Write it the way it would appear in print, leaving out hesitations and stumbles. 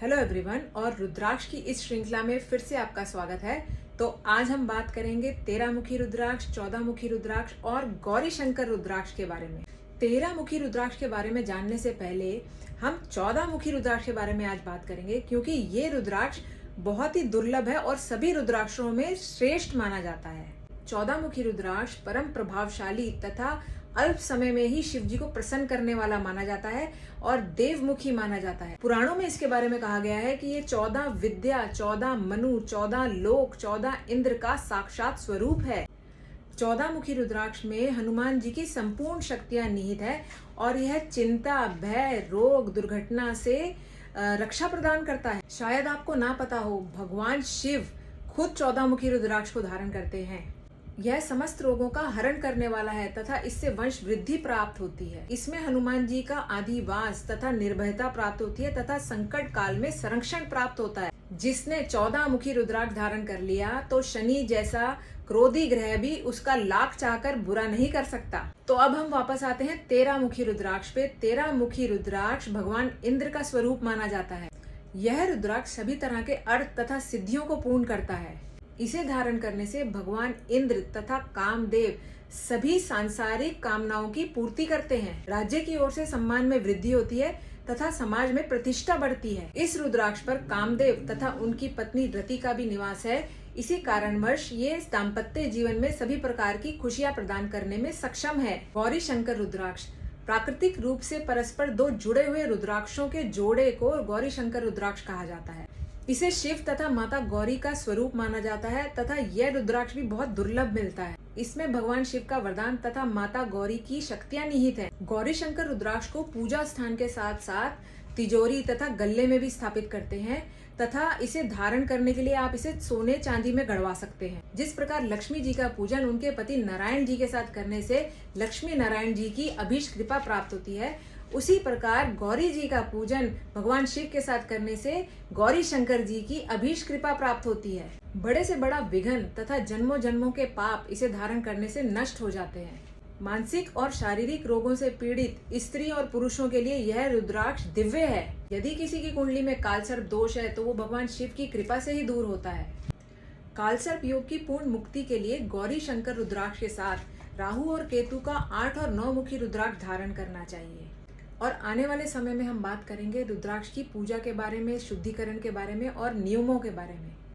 Hello everyone, और रुद्राक्ष की इस श्रृंखला में फिर से आपका स्वागत है। तो आज हम बात करेंगे 13 मुखी रुद्राक्ष, 14 मुखी रुद्राक्ष और गौरी शंकर रुद्राक्ष के बारे में। 13 मुखी रुद्राक्ष के बारे में जानने से पहले हम 14 मुखी रुद्राक्ष के बारे में आज बात करेंगे, क्योंकि ये रुद्राक्ष बहुत ही दुर्लभ है और सभी रुद्राक्षों में श्रेष्ठ माना जाता है। 14 मुखी रुद्राक्ष परम प्रभावशाली तथा अल्प समय में ही शिव जी को प्रसन्न करने वाला माना जाता है और देवमुखी माना जाता है। पुराणों में इसके बारे में कहा गया है कि ये 14 विद्या, 14 मनु, 14 लोक, 14 इंद्र का साक्षात स्वरूप है। 14 मुखी रुद्राक्ष में हनुमान जी की संपूर्ण शक्तियां निहित है और यह चिंता, भय, रोग, दुर्घटना से रक्षा प्रदान करता है। शायद आपको ना पता हो, भगवान शिव खुद 14 मुखी रुद्राक्ष को धारण करते हैं। यह समस्त रोगों का हरण करने वाला है तथा इससे वंश वृद्धि प्राप्त होती है। इसमें हनुमान जी का आदिवास तथा निर्भयता प्राप्त होती है तथा संकट काल में संरक्षण प्राप्त होता है। जिसने 14 मुखी रुद्राक्ष धारण कर लिया तो शनि जैसा क्रोधी ग्रह भी उसका लाख चाहकर बुरा नहीं कर सकता। तो अब हम वापस आते हैं 13 मुखी रुद्राक्ष पे। 13 मुखी रुद्राक्ष भगवान इंद्र का स्वरूप माना जाता है। यह रुद्राक्ष सभी तरह के अर्थ तथा सिद्धियों को पूर्ण करता है। इसे धारण करने से भगवान इंद्र तथा कामदेव सभी सांसारिक कामनाओं की पूर्ति करते हैं। राज्य की ओर से सम्मान में वृद्धि होती है तथा समाज में प्रतिष्ठा बढ़ती है। इस रुद्राक्ष पर कामदेव तथा उनकी पत्नी रति का भी निवास है। इसी कारणवश ये दाम्पत्य जीवन में सभी प्रकार की खुशियां प्रदान करने में सक्षम है। गौरी शंकर रुद्राक्ष प्राकृतिक रूप से परस्पर दो जुड़े हुए रुद्राक्षों के जोड़े को गौरी शंकर रुद्राक्ष कहा जाता है। इसे शिव तथा माता गौरी का स्वरूप माना जाता है तथा यह रुद्राक्ष भी बहुत दुर्लभ मिलता है। इसमें भगवान शिव का वरदान तथा माता गौरी की शक्तियां निहित हैं। गौरी शंकर रुद्राक्ष को पूजा स्थान के साथ साथ तिजोरी तथा गले में भी स्थापित करते हैं तथा इसे धारण करने के लिए आप इसे सोने चांदी में गढ़वा सकते हैं। जिस प्रकार लक्ष्मी जी का पूजन उनके पति नारायण जी के साथ करने से लक्ष्मी नारायण जी की अभीष्ट कृपा प्राप्त होती है, उसी प्रकार गौरी जी का पूजन भगवान शिव के साथ करने से गौरी शंकर जी की अभीष्ट कृपा प्राप्त होती है। बड़े से बड़ा विघ्न तथा जन्मों जन्मों के पाप इसे धारण करने से नष्ट हो जाते हैं। मानसिक और शारीरिक रोगों से पीड़ित स्त्री और पुरुषों के लिए यह रुद्राक्ष दिव्य है। यदि किसी की कुंडली में कालसर्प दोष है तो वो भगवान शिव की कृपा से ही दूर होता है। कालसर्प योग की पूर्ण मुक्ति के लिए गौरी शंकर रुद्राक्ष के साथ राहु और केतु का 8 और 9 मुखी रुद्राक्ष धारण करना चाहिए। और आने वाले समय में हम बात करेंगे रुद्राक्ष की पूजा के बारे में, शुद्धिकरण के बारे में और नियमों के बारे में।